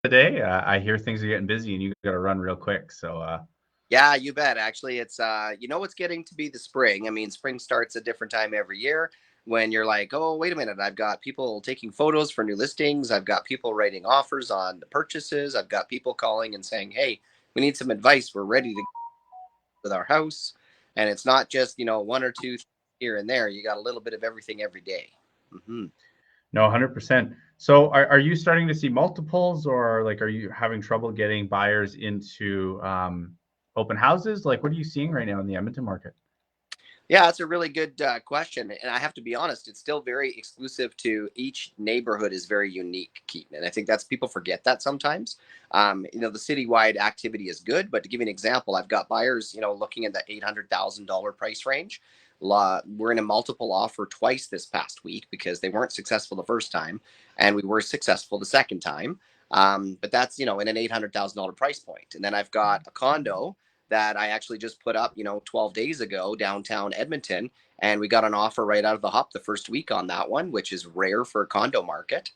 today. I hear things are getting busy and you got to run real quick. Yeah, you bet. Actually, it's it's getting to be the spring. I mean, spring starts a different time every year when you're like, "Oh, wait a minute. I've got people taking photos for new listings. I've got people writing offers on the purchases. I've got people calling and saying, "Hey, we need some advice. We're ready to go with our house." And it's not just, one or two here and there. You got a little bit of everything every day. Mm-hmm. No, 100%. So are you starting to see multiples, or like are you having trouble getting buyers into open houses? Like what are you seeing right now in the Edmonton market? Yeah, that's a really good question, and I have to be honest. It's still very exclusive to each neighborhood. Is very unique, Keaton, and I think that's people forget that sometimes. The citywide activity is good, but to give you an example, I've got buyers, looking at the $800,000 price range. We're in a multiple offer twice this past week because they weren't successful the first time, and we were successful the second time. But that's in an $800,000 price point, and then I've got a condo that I actually just put up, 12 days ago downtown Edmonton. And we got an offer right out of the hop the first week on that one, which is rare for a condo market.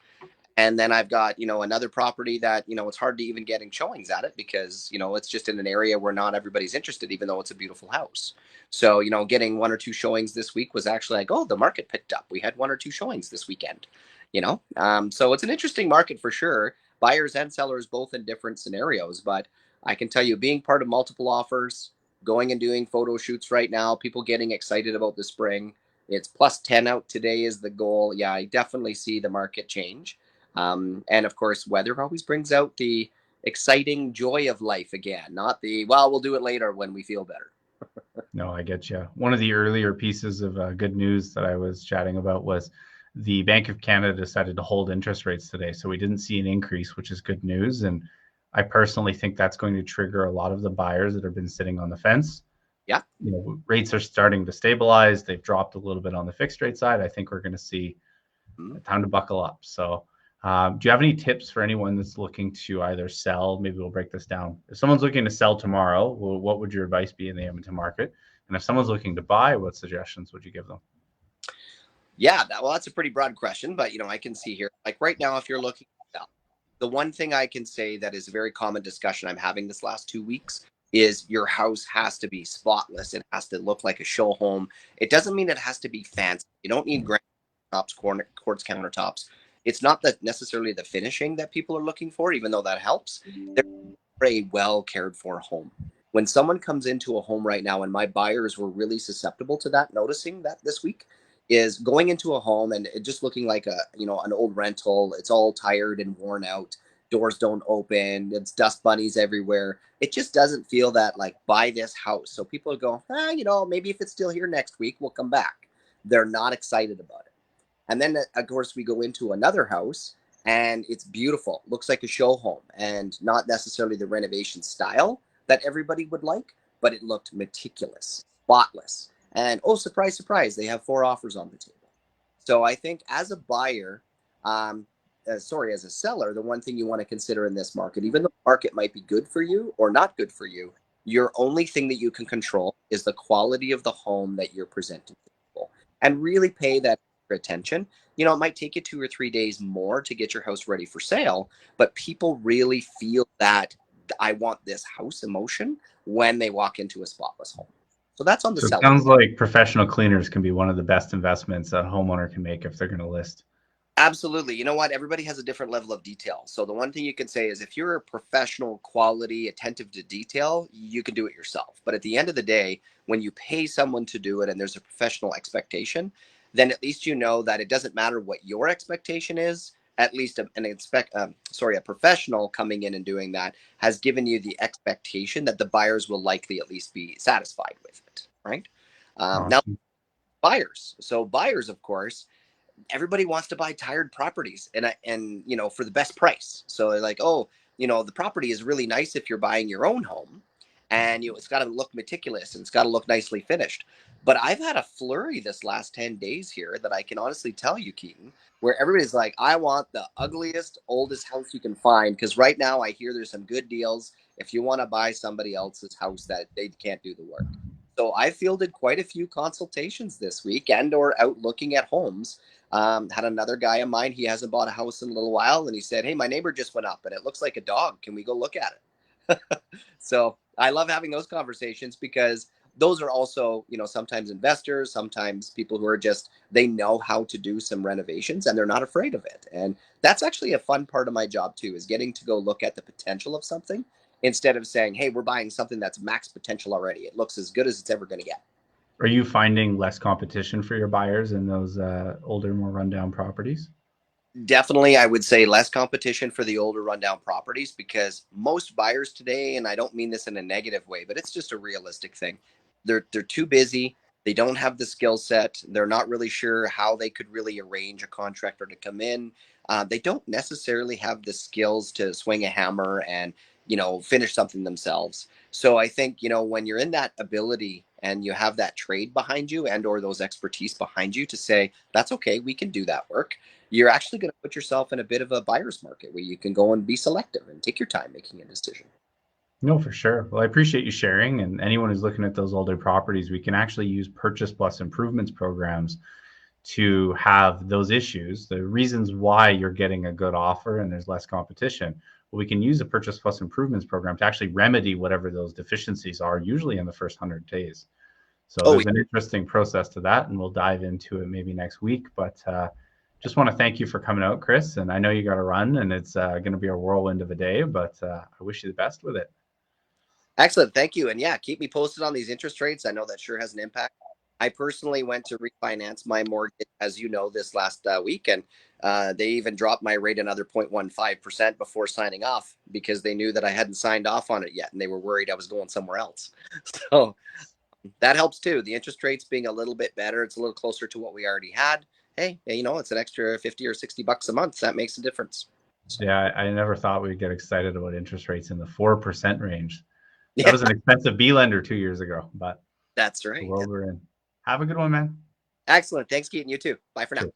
And then I've got, another property that, it's hard to even getting showings at it because, it's just in an area where not everybody's interested, even though it's a beautiful house. So, getting one or two showings this week was actually like, oh, the market picked up. We had one or two showings this weekend, So it's an interesting market for sure. Buyers and sellers both in different scenarios. But I can tell you, being part of multiple offers, going and doing photo shoots right now, people getting excited about the spring. It's plus 10 out today is the goal. Yeah, I definitely see the market change. And of course, weather always brings out the exciting joy of life again, not the, well, we'll do it later when we feel better. No, I get you. One of the earlier pieces of good news that I was chatting about was the Bank of Canada decided to hold interest rates today. So we didn't see an increase, which is good news. And I personally think that's going to trigger a lot of the buyers that have been sitting on the fence. Yeah. Rates are starting to stabilize. They've dropped a little bit on the fixed rate side. I think we're going to see Mhm. a time to buckle up. Do you have any tips for anyone that's looking to either sell? Maybe we'll break this down. If someone's looking to sell tomorrow, what would your advice be in the Edmonton market? And if someone's looking to buy, what suggestions would you give them? Yeah, that's a pretty broad question, but I can see here, like right now, if you're looking to sell, the one thing I can say that is a very common discussion I'm having this last 2 weeks is your house has to be spotless. It has to look like a show home. It doesn't mean it has to be fancy. You don't need granite tops, quartz countertops. It's not that necessarily the finishing that people are looking for, even though that helps. They're a well cared for home. When someone comes into a home right now, and my buyers were really susceptible to that, noticing that this week, is going into a home and it just looking like an old rental. It's all tired and worn out. Doors don't open. It's dust bunnies everywhere. It just doesn't feel that like buy this house. So people go, maybe if it's still here next week, we'll come back. They're not excited about it. And then, of course, we go into another house and it's beautiful. Looks like a show home and not necessarily the renovation style that everybody would like, but it looked meticulous, spotless. And oh, surprise, surprise, they have 4 offers on the table. So I think as a buyer, as a seller, the one thing you want to consider in this market, even though the market might be good for you or not good for you, your only thing that you can control is the quality of the home that you're presenting to people and really pay that attention. It might take you 2 or 3 days more to get your house ready for sale, but people really feel that I want this house emotion when they walk into a spotless home. So that's on the So it seller. sounds like professional cleaners can be one of the best investments a homeowner can make if they're going to list. Absolutely. You know what? Everybody has a different level of detail. So the one thing you can say is if you're a professional, quality, attentive to detail, you can do it yourself. But at the end of the day, when you pay someone to do it and there's a professional expectation, then at least you know that it doesn't matter what your expectation is. At least a professional coming in and doing that has given you the expectation that the buyers will likely at least be satisfied with it, right? Now, Awesome. buyers. So buyers, of course, everybody wants to buy tired properties and for the best price. So they're like, oh, the property is really nice if you're buying your own home, and it's got to look meticulous and it's got to look nicely finished. But I've had a flurry this last 10 days here that I can honestly tell you, Keaton, where everybody's like, I want the ugliest, oldest house you can find, because right now I hear there's some good deals if you want to buy somebody else's house that they can't do the work. So I fielded quite a few consultations this week and or out looking at homes. Had another guy of mine, he hasn't bought a house in a little while, and he said, hey, my neighbor just went up and it looks like a dog. Can we go look at it? So I love having those conversations because those are also, sometimes investors, sometimes people who are just, they know how to do some renovations and they're not afraid of it. And that's actually a fun part of my job too, is getting to go look at the potential of something instead of saying, hey, we're buying something that's max potential already. It looks as good as it's ever going to get. Are you finding less competition for your buyers in those older, more rundown properties? Definitely, I would say less competition for the older rundown properties because most buyers today, and I don't mean this in a negative way, but it's just a realistic thing. They're too busy. They don't have the skill set. They're not really sure how they could really arrange a contractor to come in. They don't necessarily have the skills to swing a hammer and finish something themselves. So I think when you're in that ability and you have that trade behind you and or those expertise behind you to say that's okay, we can do that work, you're actually going to put yourself in a bit of a buyer's market where you can go and be selective and take your time making a decision. No, for sure. Well, I appreciate you sharing. And anyone who's looking at those older properties, we can actually use purchase plus improvements programs to have those issues, the reasons why you're getting a good offer and there's less competition. Well, we can use a purchase plus improvements program to actually remedy whatever those deficiencies are, usually in the first 100 days. So Oh, there's an interesting process to that, and we'll dive into it maybe next week. But just want to thank you for coming out, Chris. And I know you got to run, and it's going to be a whirlwind of a day, but I wish you the best with it. excellent. Thank you. And yeah, keep me posted on these interest rates. I know that sure has an impact. I personally went to refinance my mortgage, as you know, this last week, and they even dropped my rate another 0.15% before signing off because they knew that I hadn't signed off on it yet, and they were worried I was going somewhere else. So that helps too. The interest rates being a little bit better, it's a little closer to what we already had. Hey, it's an extra 50 or $60 a month. That makes a difference. So, Yeah, I never thought we'd get excited about interest rates in the 4% range. That yeah, was an expensive B lender 2 years ago, but that's the right. world we're in. Have a good one, man. Excellent. Thanks, Keaton. You too. Bye for now. Cheers.